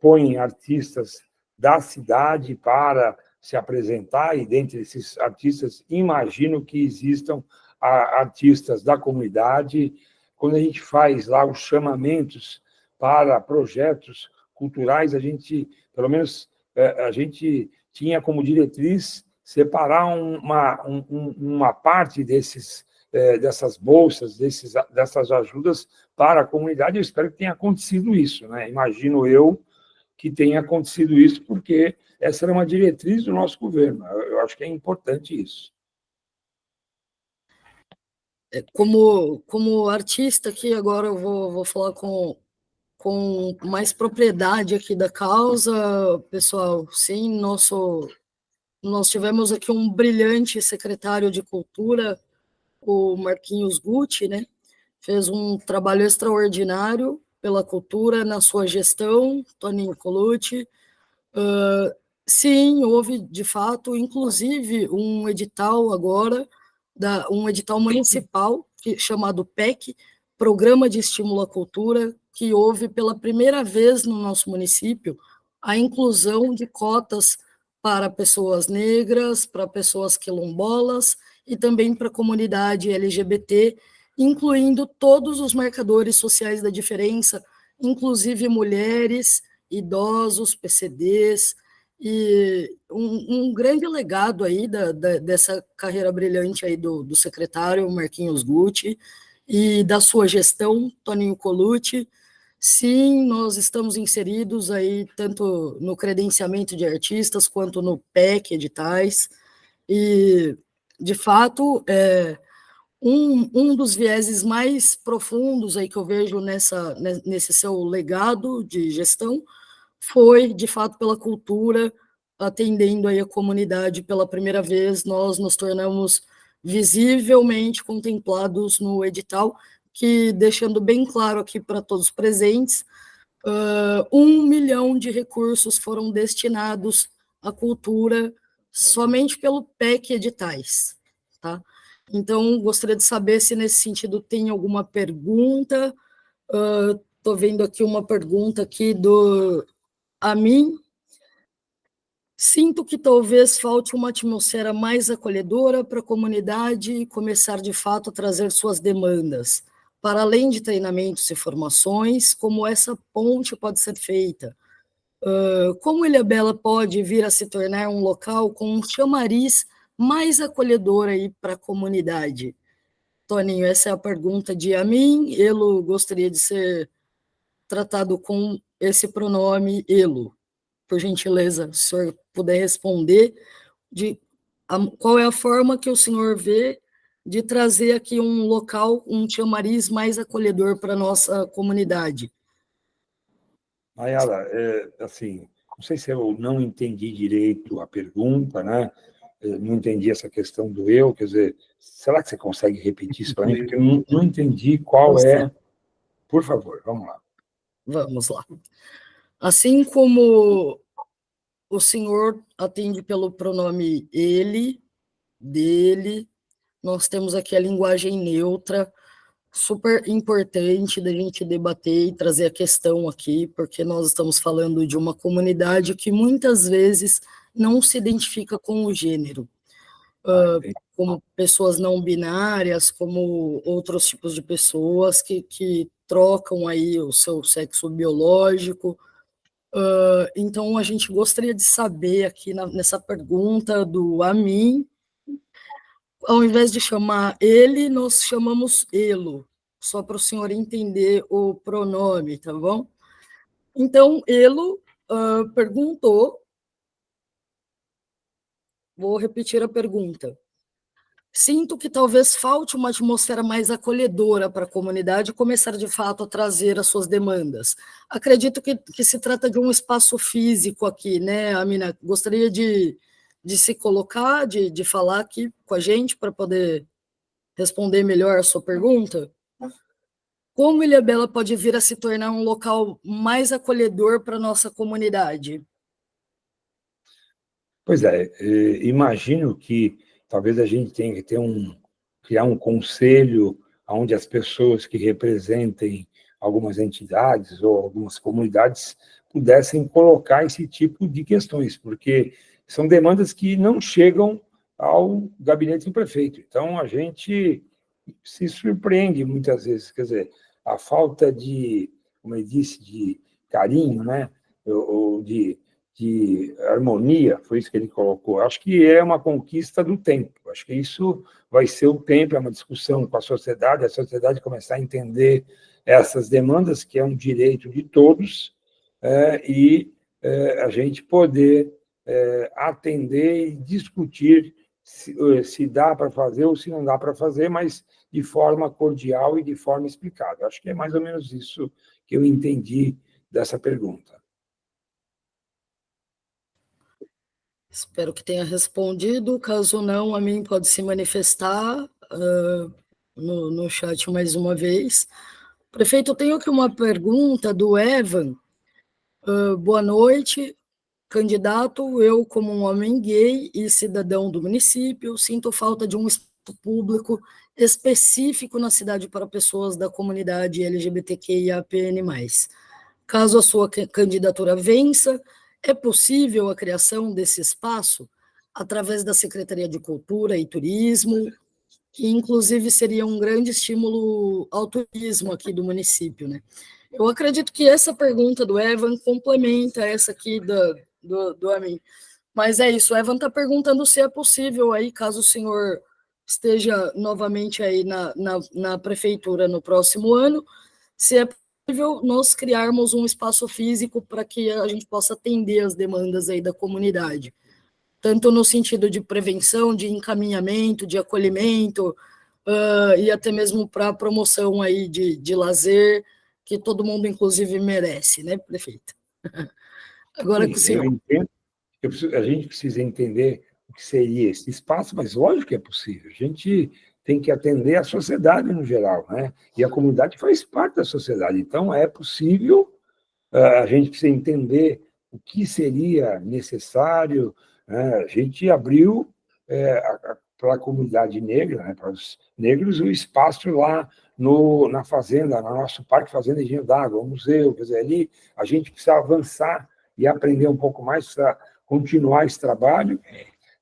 põe artistas da cidade para se apresentar, e dentre esses artistas, imagino que existam artistas da comunidade. Quando a gente faz lá os chamamentos para projetos culturais, a gente, pelo menos, a gente tinha como diretriz separar uma parte dessas bolsas, dessas ajudas para a comunidade. Eu espero que tenha acontecido isso, né? Imagino eu que tenha acontecido isso, porque essa era uma diretriz do nosso governo. Eu acho que é importante isso. Como artista aqui, agora eu vou falar com mais propriedade aqui da causa, pessoal. Sim, nós tivemos aqui um brilhante secretário de Cultura, o Marquinhos Guti, né? Fez um trabalho extraordinário pela cultura na sua gestão, Toninho Colucci. Sim, houve, de fato, inclusive, um edital agora, um edital municipal chamado PEC, Programa de Estímulo à Cultura, que houve pela primeira vez no nosso município a inclusão de cotas para pessoas negras, para pessoas quilombolas e também para a comunidade LGBT, incluindo todos os marcadores sociais da diferença, inclusive mulheres, idosos, PCDs, e um grande legado aí dessa carreira brilhante aí do secretário Marquinhos Guti e da sua gestão, Toninho Colucci. Sim, nós estamos inseridos aí tanto no credenciamento de artistas quanto no PEC editais, e, de fato, um dos vieses mais profundos aí que eu vejo nesse seu legado de gestão foi, de fato, pela cultura, atendendo aí a comunidade pela primeira vez. Nós nos tornamos visivelmente contemplados no edital, que, deixando bem claro aqui para todos os presentes, 1 milhão de recursos foram destinados à cultura somente pelo PEC editais, tá? Então, gostaria de saber se, nesse sentido, tem alguma pergunta. Estou vendo aqui uma pergunta aqui a mim. Sinto que talvez falte uma atmosfera mais acolhedora para a comunidade começar, de fato, a trazer suas demandas. Para além de treinamentos e formações, como essa ponte pode ser feita? Como Ilhabela pode vir a se tornar um local com um chamariz mais acolhedor aí para a comunidade? Toninho, essa é a pergunta de a mim. Elo gostaria de ser tratado com esse pronome elo. Por gentileza, se o senhor puder responder qual é a forma que o senhor vê de trazer aqui um local, um chamariz mais acolhedor para a nossa comunidade. Mayara, assim, não sei se eu não entendi direito a pergunta, né? Não entendi essa questão do eu, quer dizer, será que você consegue repetir isso para mim? Porque eu não entendi qual é. Por favor, vamos lá. Vamos lá. Assim como o senhor atende pelo pronome ele, dele, nós temos aqui a linguagem neutra, super importante da gente debater e trazer a questão aqui, porque nós estamos falando de uma comunidade que muitas vezes não se identifica com o gênero. como pessoas não binárias, como outros tipos de pessoas que trocam aí o seu sexo biológico. Então, a gente gostaria de saber aqui nessa pergunta do Amin, ao invés de chamar ele, nós chamamos elo, só para o senhor entender o pronome, tá bom? Então, elo perguntou, vou repetir a pergunta. Sinto que talvez falte uma atmosfera mais acolhedora para a comunidade começar, de fato, a trazer as suas demandas. Acredito que se trata de um espaço físico aqui, né, Amina? Gostaria de se colocar, de falar aqui com a gente para poder responder melhor a sua pergunta. Como Ilhabela pode vir a se tornar um local mais acolhedor para a nossa comunidade? Pois é, imagino que talvez a gente tenha que criar um conselho onde as pessoas que representem algumas entidades ou algumas comunidades pudessem colocar esse tipo de questões, porque são demandas que não chegam ao gabinete do prefeito. Então, a gente se surpreende muitas vezes, quer dizer, a falta de, como eu disse, de carinho, né, ou de harmonia, foi isso que ele colocou. Acho que é uma conquista do tempo. Acho que isso vai ser o tempo, é uma discussão com a sociedade começar a entender essas demandas, que é um direito de todos, a gente poder atender e discutir se dá para fazer ou se não dá para fazer, mas de forma cordial e de forma explicada. Acho que é mais ou menos isso que eu entendi dessa pergunta. Espero que tenha respondido. Caso não, a mim pode se manifestar no chat mais uma vez. Prefeito, eu tenho aqui uma pergunta do Evan. Boa noite, candidato. Eu, como um homem gay e cidadão do município, sinto falta de um espaço público específico na cidade para pessoas da comunidade LGBTQIAPN+. Caso a sua candidatura vença, é possível a criação desse espaço através da Secretaria de Cultura e Turismo, que inclusive seria um grande estímulo ao turismo aqui do município, né? Eu acredito que essa pergunta do Evan complementa essa aqui do Amin. Mas é isso, o Evan está perguntando se é possível aí, caso o senhor esteja novamente aí na prefeitura no próximo ano, se é possível nós criarmos um espaço físico para que a gente possa atender as demandas aí da comunidade, tanto no sentido de prevenção, de encaminhamento, de acolhimento, e até mesmo para a promoção aí de lazer, que todo mundo, inclusive, merece, né, prefeito? Agora com o senhor. Eu entendo, a gente precisa entender o que seria esse espaço, mas lógico que é possível. A gente tem que atender a sociedade no geral, né? E a comunidade faz parte da sociedade. Então, é possível, a gente precisa entender o que seria necessário, né? A gente abriu para a comunidade negra, né, para os negros, o espaço lá na fazenda, no nosso Parque Fazenda Engenho d'Água, o museu, quer dizer, ali a gente precisa avançar e aprender um pouco mais para continuar esse trabalho.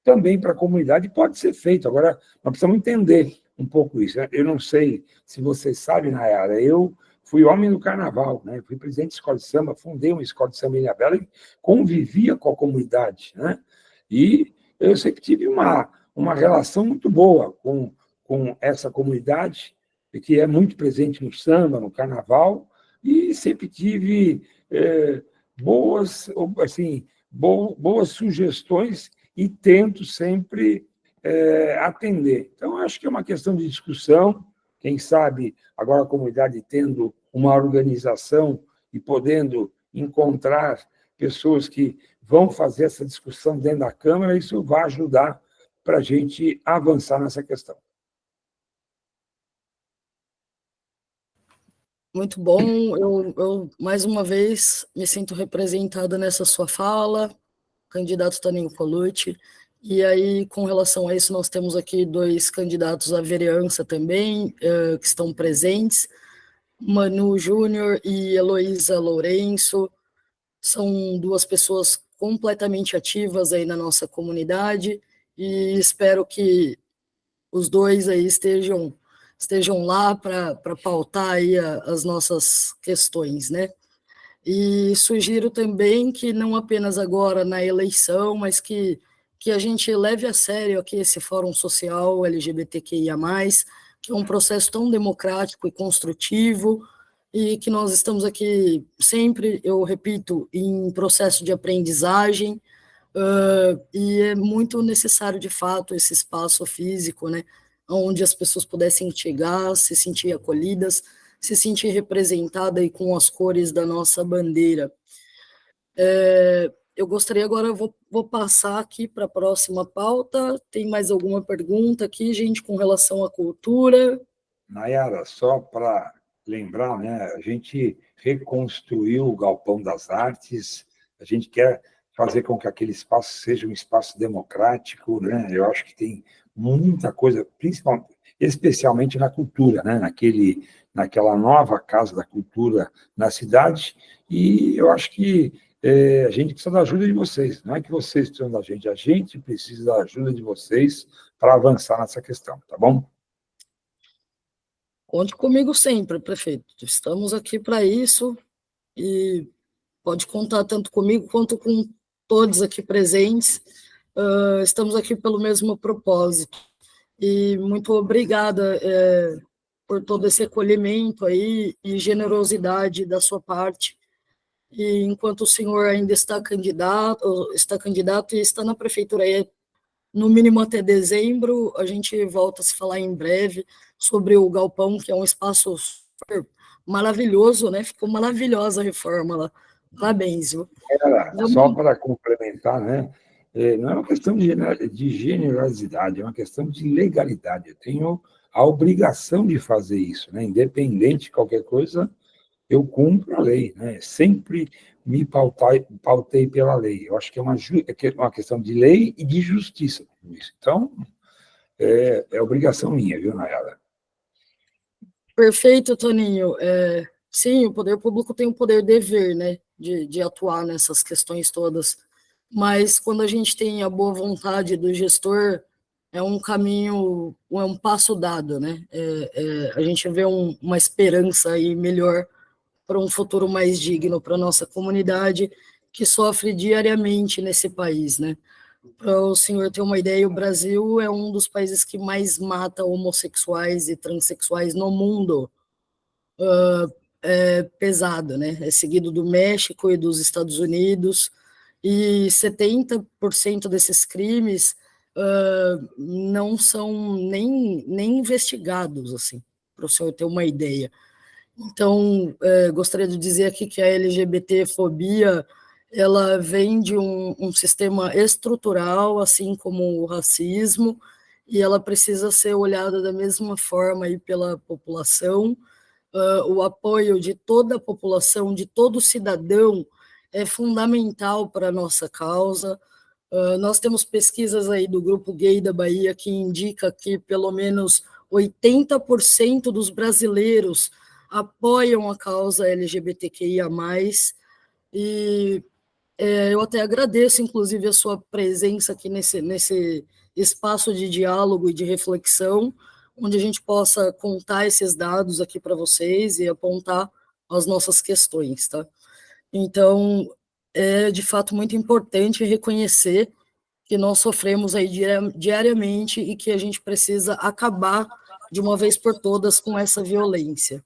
Também para a comunidade pode ser feito. Agora, nós precisamos entender um pouco isso. Eu não sei se vocês sabem, Nayara, eu fui homem do carnaval, né? Fui presidente de escola de samba, fundei uma escola de samba em Ilhabela e convivia com a comunidade, né? E eu sempre tive uma relação muito boa com essa comunidade, que é muito presente no samba, no carnaval, e sempre tive boas sugestões e tento sempre atender. Então, acho que é uma questão de discussão, quem sabe agora a comunidade tendo uma organização e podendo encontrar pessoas que vão fazer essa discussão dentro da Câmara, isso vai ajudar para a gente avançar nessa questão. Muito bom, eu mais uma vez me sinto representada nessa sua fala, candidato Toninho Colucci, e aí com relação a isso nós temos aqui 2 candidatos à vereança também, que estão presentes, Manu Júnior e Heloísa Lourenço, são 2 pessoas completamente ativas aí na nossa comunidade, e espero que os dois aí estejam lá para pautar aí as nossas questões, né? E sugiro também que não apenas agora na eleição, mas que a gente leve a sério aqui esse Fórum Social LGBTQIA+, que é um processo tão democrático e construtivo, e que nós estamos aqui sempre, eu repito, em processo de aprendizagem, e é muito necessário, de fato, esse espaço físico, né, onde as pessoas pudessem chegar, se sentir acolhidas, se sentir representada aí com as cores da nossa bandeira. Eu gostaria agora, eu vou passar aqui para a próxima pauta. Tem mais alguma pergunta aqui, gente, com relação à cultura? Nayara, só para lembrar, né, a gente reconstruiu o Galpão das Artes, a gente quer fazer com que aquele espaço seja um espaço democrático, né? Eu acho que tem muita coisa, principalmente, especialmente na cultura, né? Naquela nova Casa da Cultura na cidade, e eu acho que a gente precisa da ajuda de vocês, não é que vocês precisam da gente, a gente precisa da ajuda de vocês para avançar nessa questão, tá bom? Conte comigo sempre, prefeito. Estamos aqui para isso e pode contar tanto comigo quanto com todos aqui presentes. Estamos aqui pelo mesmo propósito. E muito obrigada por todo esse acolhimento aí e generosidade da sua parte. E enquanto o senhor ainda está candidato e está na prefeitura aí, no mínimo até dezembro, a gente volta a se falar em breve sobre o Galpão, que é um espaço super maravilhoso, né? Ficou maravilhosa a reforma lá. Parabéns, viu? Só para complementar, né? Não é uma questão de generosidade, é uma questão de legalidade. Eu tenho a obrigação de fazer isso, né? Independente de qualquer coisa, eu cumpro a lei, né? Sempre me pautei pela lei. Eu acho que é uma questão de lei e de justiça. Então, é obrigação minha, viu, Nayara? Perfeito, Toninho. Sim, o poder público tem o poder dever, né, de atuar nessas questões todas, mas quando a gente tem a boa vontade do gestor, é um caminho, é um passo dado, né? A gente vê uma esperança aí melhor para um futuro mais digno para a nossa comunidade que sofre diariamente nesse país, né? Para o senhor ter uma ideia, o Brasil é um dos países que mais mata homossexuais e transexuais no mundo. Pesado, né? É seguido do México e dos Estados Unidos, e 70% desses crimes não são nem investigados, assim, para o senhor ter uma ideia. Então, gostaria de dizer aqui que a LGBT-fobia ela vem de um sistema estrutural, assim como o racismo, e ela precisa ser olhada da mesma forma aí pela população. O apoio de toda a população, de todo cidadão, é fundamental para a nossa causa. Nós temos pesquisas aí do Grupo Gay da Bahia que indica que pelo menos 80% dos brasileiros apoiam a causa LGBTQIA+, e eu até agradeço, inclusive, a sua presença aqui nesse espaço de diálogo e de reflexão, onde a gente possa contar esses dados aqui para vocês e apontar as nossas questões, tá? Então, é de fato muito importante reconhecer que nós sofremos aí diariamente e que a gente precisa acabar de uma vez por todas com essa violência.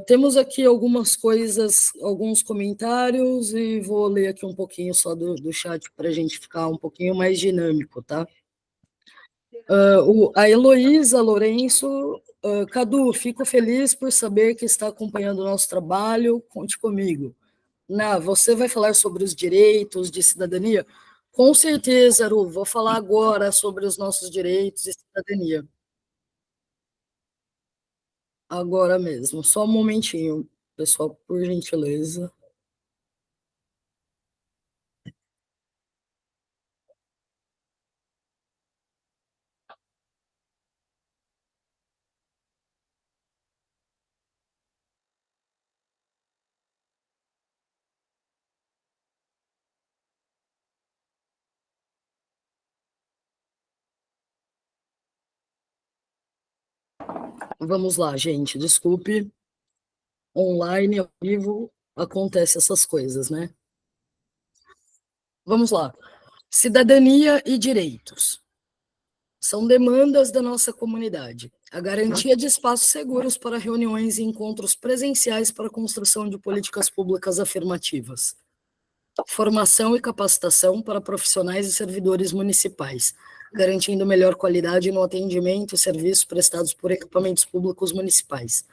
Temos aqui algumas coisas, alguns comentários, e vou ler aqui um pouquinho só do chat para a gente ficar um pouquinho mais dinâmico, tá? A Heloísa Lourenço, Cadu, fico feliz por saber que está acompanhando o nosso trabalho, conte comigo. Você vai falar sobre os direitos de cidadania? Com certeza, Aru, vou falar agora sobre os nossos direitos de cidadania. Agora mesmo, só um momentinho, pessoal, por gentileza. Vamos lá, gente, desculpe. Online, ao vivo, acontece essas coisas, né? Vamos lá. Cidadania e direitos. São demandas da nossa comunidade. A garantia de espaços seguros para reuniões e encontros presenciais para a construção de políticas públicas afirmativas. Formação e capacitação para profissionais e servidores municipais, garantindo melhor qualidade no atendimento e serviços prestados por equipamentos públicos municipais.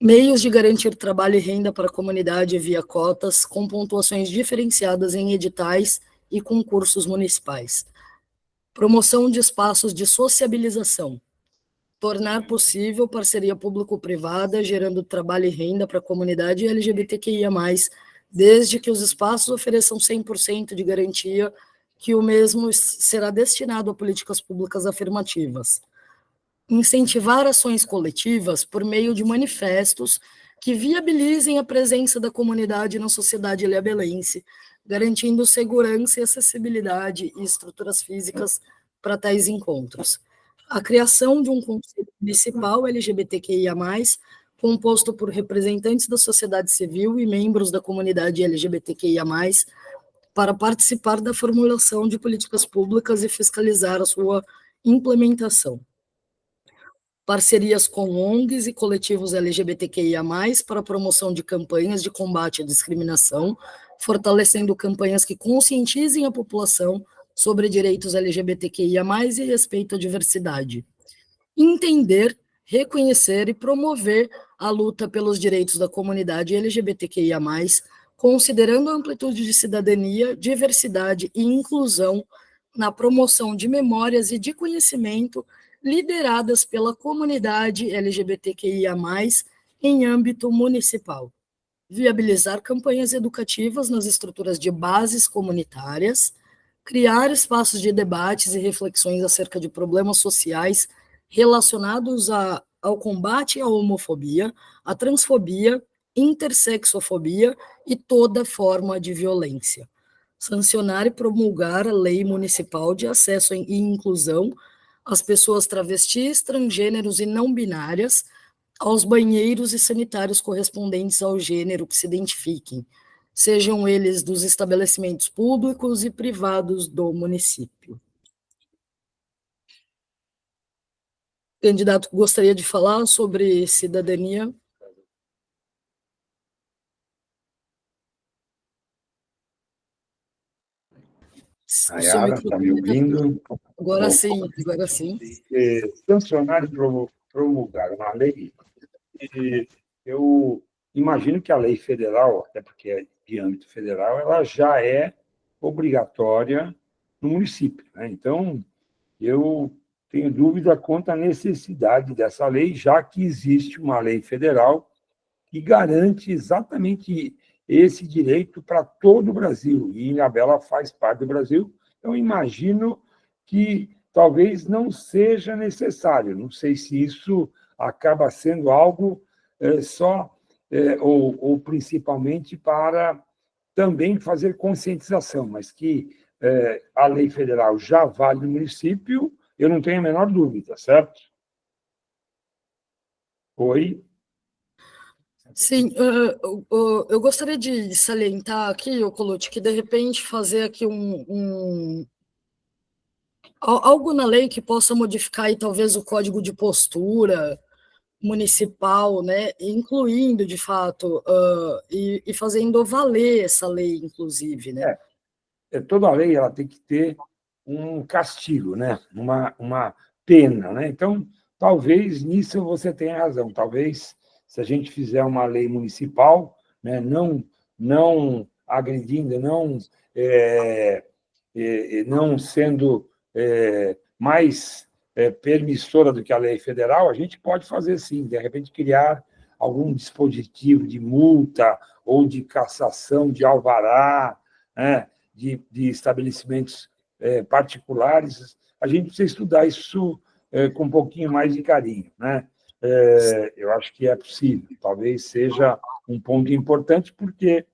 Meios de garantir trabalho e renda para a comunidade via cotas, com pontuações diferenciadas em editais e concursos municipais. Promoção de espaços de sociabilização. Tornar possível parceria público-privada, gerando trabalho e renda para a comunidade LGBTQIA+, desde que os espaços ofereçam 100% de garantia que o mesmo será destinado a políticas públicas afirmativas. Incentivar ações coletivas por meio de manifestos que viabilizem a presença da comunidade na sociedade ilhabelense, garantindo segurança e acessibilidade e estruturas físicas para tais encontros. A criação de um conselho municipal LGBTQIA+, composto por representantes da sociedade civil e membros da comunidade LGBTQIA+, para participar da formulação de políticas públicas e fiscalizar a sua implementação. Parcerias com ONGs e coletivos LGBTQIA+, para a promoção de campanhas de combate à discriminação, fortalecendo campanhas que conscientizem a população sobre direitos LGBTQIA+, e respeito à diversidade. Entender, reconhecer e promover a luta pelos direitos da comunidade LGBTQIA+, considerando a amplitude de cidadania, diversidade e inclusão na promoção de memórias e de conhecimento lideradas pela comunidade LGBTQIA+, em âmbito municipal. Viabilizar campanhas educativas nas estruturas de bases comunitárias, criar espaços de debates e reflexões acerca de problemas sociais relacionados ao combate à homofobia, à transfobia, intersexofobia e toda forma de violência. Sancionar e promulgar a Lei Municipal de Acesso e Inclusão às pessoas travestis, transgêneros e não binárias, aos banheiros e sanitários correspondentes ao gênero que se identifiquem, sejam eles dos estabelecimentos públicos e privados do município. O candidato gostaria de falar sobre cidadania? Nayara, está me ouvindo? Agora sim, agora sim. Sancionar e promulgar uma lei, eu imagino que a lei federal, até porque é de âmbito federal, ela já é obrigatória no município, né? Então, eu tenho dúvida quanto à necessidade dessa lei, já que existe uma lei federal que garante exatamente esse direito para todo o Brasil, e Ilhabela faz parte do Brasil, então imagino que talvez não seja necessário, não sei se isso acaba sendo algo ou principalmente para também fazer conscientização, mas que a lei federal já vale no município, eu não tenho a menor dúvida, certo? Oi? Sim, eu gostaria de salientar aqui, Colucci, que de repente fazer aqui algo na lei que possa modificar aí, talvez o código de postura municipal, né, incluindo de fato e fazendo valer essa lei, inclusive, né? Toda lei ela tem que ter um castigo, né? Uma pena, né? Então, talvez nisso você tenha razão. Talvez se a gente fizer uma lei municipal, né, não agredindo, não sendo mais permissora do que a lei federal, a gente pode fazer sim, de repente criar algum dispositivo de multa ou de cassação de alvará, né, de estabelecimentos particulares. A gente precisa estudar isso com um pouquinho mais de carinho, né? Eu acho que é possível, talvez seja um ponto importante, porque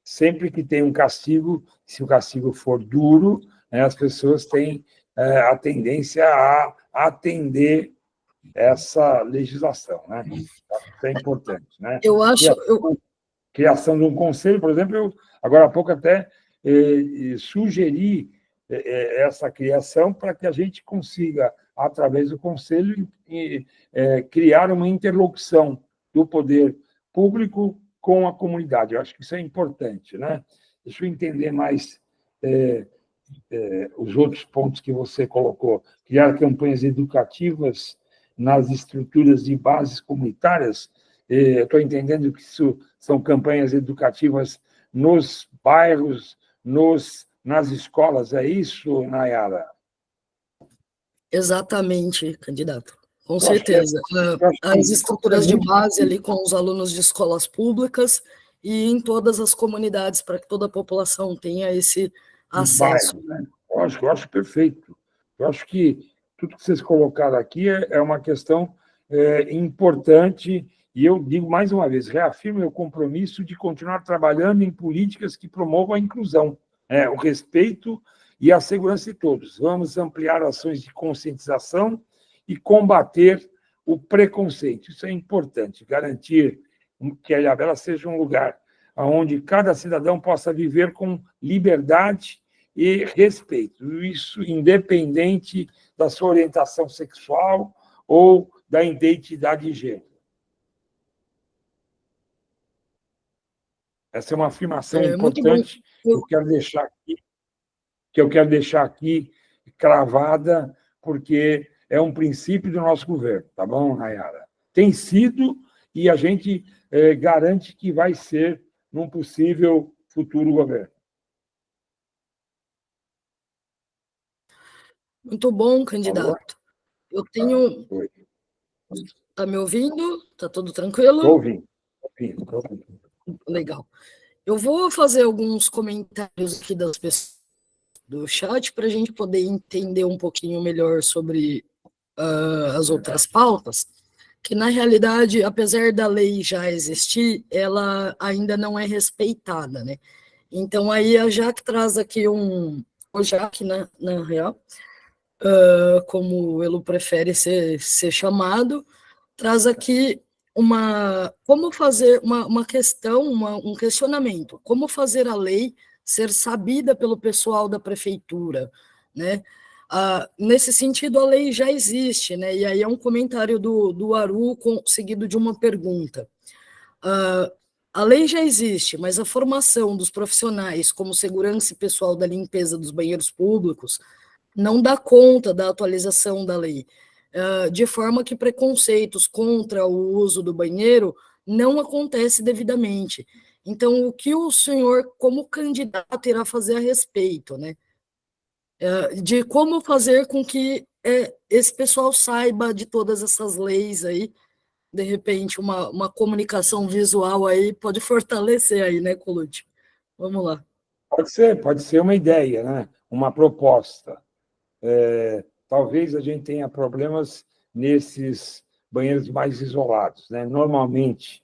sempre que tem um castigo, se o castigo for duro, né, as pessoas têm a tendência a atender essa legislação, né? Isso é importante, né? Eu acho... Criação de um conselho, por exemplo, eu, agora há pouco até sugeri essa criação para que a gente consiga, através do conselho, criar uma interlocução do poder público com a comunidade. Eu acho que isso é importante, né? Deixa eu entender mais os outros pontos que você colocou. Criar campanhas educativas nas estruturas de bases comunitárias. Eu estou entendendo que isso são campanhas educativas nos bairros, nas escolas, é isso, Nayara? Exatamente, candidato. Com certeza. As estruturas de base ali com os alunos de escolas públicas e em todas as comunidades, para que toda a população tenha esse acesso. Bairro, né? Eu acho perfeito. Eu acho que tudo que vocês colocaram aqui é uma questão importante, e eu digo mais uma vez, reafirmo meu compromisso de continuar trabalhando em políticas que promovam a inclusão, o respeito e a segurança de todos. Vamos ampliar ações de conscientização e combater o preconceito. Isso é importante, garantir que a Ilhabela seja um lugar onde cada cidadão possa viver com liberdade e respeito. Isso independente da sua orientação sexual ou da identidade de gênero. Essa é uma afirmação importante que eu quero deixar aqui cravada, porque é um princípio do nosso governo, tá bom, Nayara? Tem sido, e a gente garante que vai ser num possível futuro governo. Muito bom, candidato. Eu tenho... Oi. Está me ouvindo? Está tudo tranquilo? Estou ouvindo. Legal. Eu vou fazer alguns comentários aqui das pessoas do chat para a gente poder entender um pouquinho melhor sobre as outras pautas, que, na realidade, apesar da lei já existir, ela ainda não é respeitada, né? Então, aí a Jaque traz aqui o Jaque, na real, como ele prefere ser chamado, traz aqui como fazer uma questão, um questionamento, como fazer a lei ser sabida pelo pessoal da prefeitura, né? Nesse sentido, a lei já existe, né? E aí é um comentário do Aru seguido de uma pergunta. A lei já existe, mas a formação dos profissionais, como segurança e pessoal da limpeza dos banheiros públicos, não dá conta da atualização da lei, de forma que preconceitos contra o uso do banheiro não acontece devidamente. Então, o que o senhor, como candidato, irá fazer a respeito, né? De como fazer com que esse pessoal saiba de todas essas leis aí, de repente, uma comunicação visual aí pode fortalecer aí, né, Colucci? Vamos lá. Pode ser uma ideia, né? Uma proposta. Talvez a gente tenha problemas nesses banheiros mais isolados, né? Normalmente,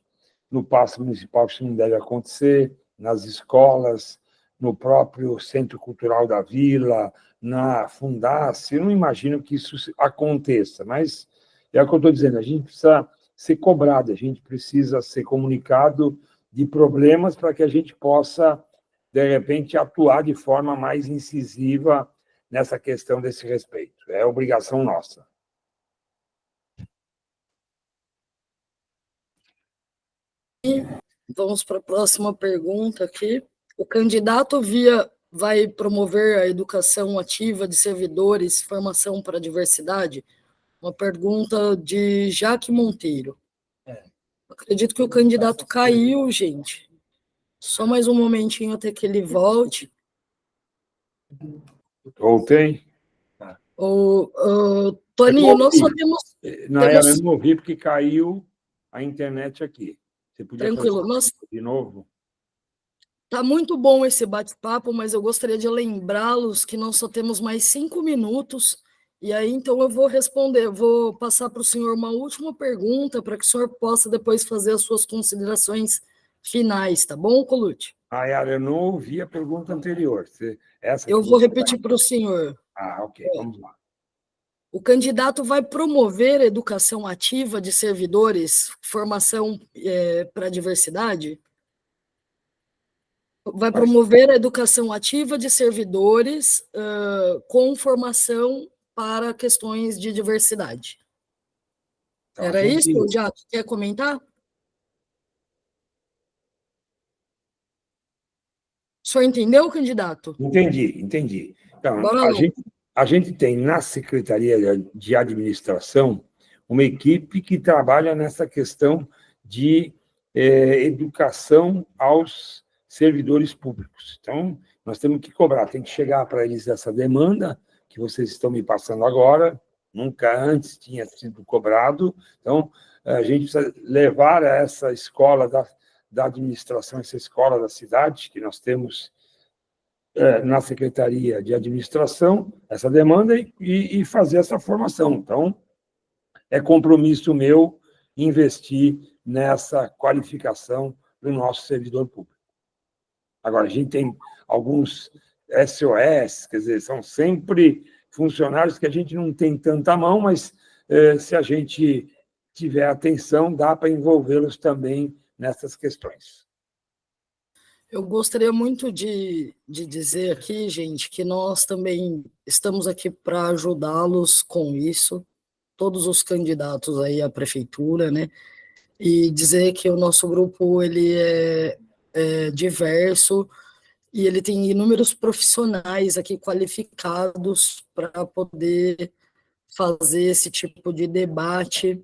no Paço Municipal, isso não deve acontecer, nas escolas, no próprio Centro Cultural da Vila, na Fundace. Eu não imagino que isso aconteça, mas é o que eu estou dizendo, a gente precisa ser cobrado, a gente precisa ser comunicado de problemas para que a gente possa, de repente, atuar de forma mais incisiva nessa questão desse respeito. É obrigação nossa. Vamos para a próxima pergunta aqui. O candidato vai promover a educação ativa de servidores, formação para a diversidade? Uma pergunta de Jaque Monteiro. Acredito que o candidato caiu, gente. Só mais um momentinho até que ele volte. Voltei? Toninho, nós só temos... Eu não ouvi porque caiu a internet aqui. Você podia Tranquilo. de novo? Tá muito bom esse bate-papo, mas eu gostaria de lembrá-los que nós só temos mais 5 minutos, e aí então eu vou passar para o senhor uma última pergunta, para que o senhor possa depois fazer as suas considerações finais, tá bom, Colucci? Nayara, eu não ouvi a pergunta anterior. Eu vou repetir para o senhor. Ok, vamos lá. O candidato vai promover a educação ativa de servidores, formação para a diversidade? Vai promover a educação ativa de servidores com formação para questões de diversidade. Então, era isso, Jato? Quer comentar? O senhor entendeu, candidato? Entendi. Então, a gente tem na Secretaria de Administração uma equipe que trabalha nessa questão de educação aos servidores públicos. Então, nós temos que cobrar, tem que chegar para eles essa demanda que vocês estão me passando agora, nunca antes tinha sido cobrado. Então, a gente precisa levar a essa escola da administração, essa escola da cidade, que nós temos na Secretaria de Administração, essa demanda e fazer essa formação. Então, é compromisso meu investir nessa qualificação do nosso servidor público. Agora, a gente tem alguns SOS, quer dizer, são sempre funcionários que a gente não tem tanta mão, mas se a gente tiver atenção, dá para envolvê-los também nessas questões. Eu gostaria muito de dizer aqui, gente, que nós também estamos aqui para ajudá-los com isso, todos os candidatos aí à prefeitura, né? E dizer que o nosso grupo ele é diverso e ele tem inúmeros profissionais aqui qualificados para poder fazer esse tipo de debate.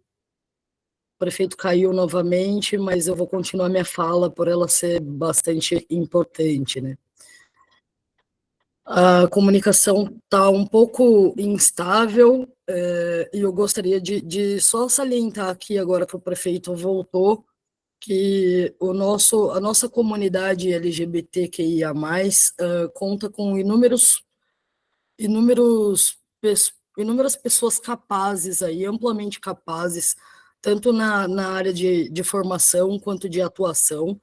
O prefeito caiu novamente, mas eu vou continuar minha fala por ela ser bastante importante, né? A comunicação está um pouco instável, e eu gostaria de só salientar aqui, agora que o prefeito voltou, que a nossa comunidade LGBTQIA+, conta com inúmeras pessoas capazes, aí, amplamente capazes, tanto na área de formação quanto de atuação.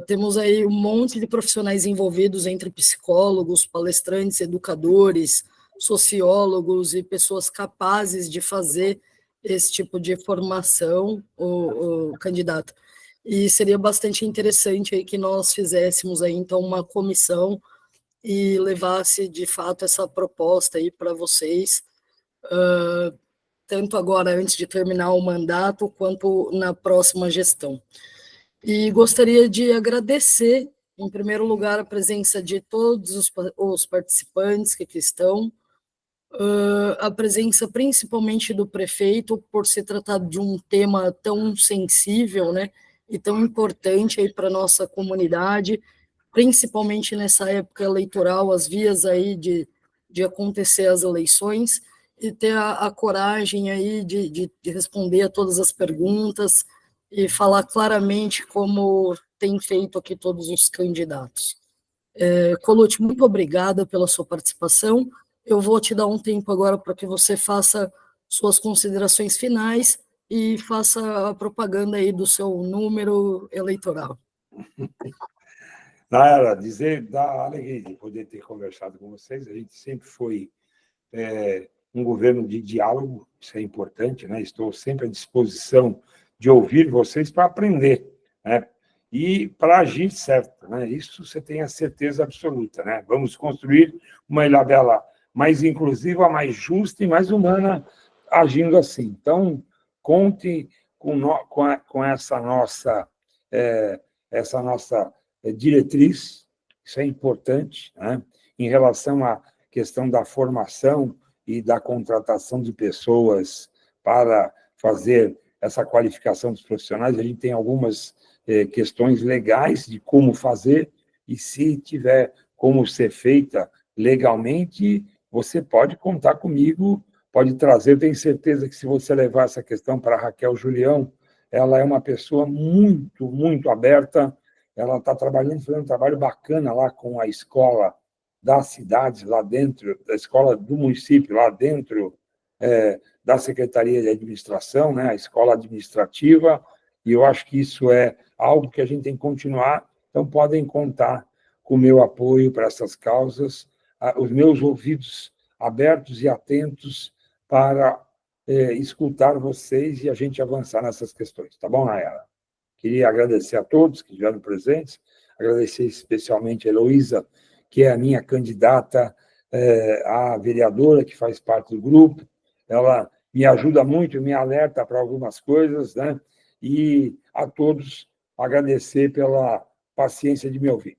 Temos aí um monte de profissionais envolvidos entre psicólogos, palestrantes, educadores, sociólogos e pessoas capazes de fazer esse tipo de formação, o candidato. E seria bastante interessante aí que nós fizéssemos aí, então, uma comissão e levasse, de fato, essa proposta aí para vocês, tanto agora, antes de terminar o mandato, quanto na próxima gestão. E gostaria de agradecer, em primeiro lugar, a presença de todos os participantes que aqui estão, a presença principalmente do prefeito, por se tratar de um tema tão sensível, né, e tão importante aí para a nossa comunidade, principalmente nessa época eleitoral, as vias aí de acontecer as eleições, e ter a coragem aí de responder a todas as perguntas e falar claramente como tem feito aqui todos os candidatos. Colucci, muito obrigada pela sua participação. Eu vou te dar um tempo agora para que você faça suas considerações finais e faça a propaganda aí do seu número eleitoral. Nara, dizer da alegria de poder ter conversado com vocês. A gente sempre foi um governo de diálogo, isso é importante, né? Estou sempre à disposição de ouvir vocês para aprender, né? E para agir certo, né? Isso você tem a certeza absoluta, né? Vamos construir uma Ilhabela mais inclusiva, mais justa e mais humana, agindo assim. Então, conte com essa nossa diretriz, isso é importante, né? Em relação à questão da formação e da contratação de pessoas para fazer essa qualificação dos profissionais, a gente tem algumas questões legais de como fazer, e se tiver como ser feita legalmente, você pode contar comigo, pode trazer. Eu tenho certeza que se você levar essa questão para a Raquel Julião, ela é uma pessoa muito, muito aberta, ela está fazendo um trabalho bacana lá com a escola das cidades, lá dentro, da escola do município, lá dentro da Secretaria de Administração, né, a escola administrativa, e eu acho que isso é algo que a gente tem que continuar. Então, podem contar com o meu apoio para essas causas, os meus ouvidos abertos e atentos para escutar vocês e a gente avançar nessas questões. Tá bom, Nayara? Queria agradecer a todos que estiveram presentes, agradecer especialmente a Heloísa, que é a minha candidata a vereadora, que faz parte do grupo. Ela me ajuda muito, me alerta para algumas coisas, né? E a todos agradecer pela paciência de me ouvir.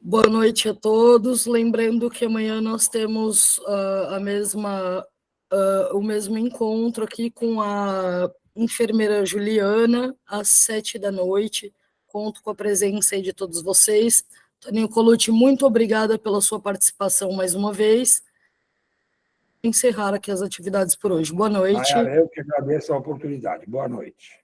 Boa noite a todos. Lembrando que amanhã nós temos o mesmo encontro aqui com a enfermeira Juliana, às 7h. Conto com a presença aí de todos vocês. Toninho Colucci, muito obrigada pela sua participação mais uma vez. Encerrar aqui as atividades por hoje. Boa noite. Eu que agradeço a oportunidade. Boa noite.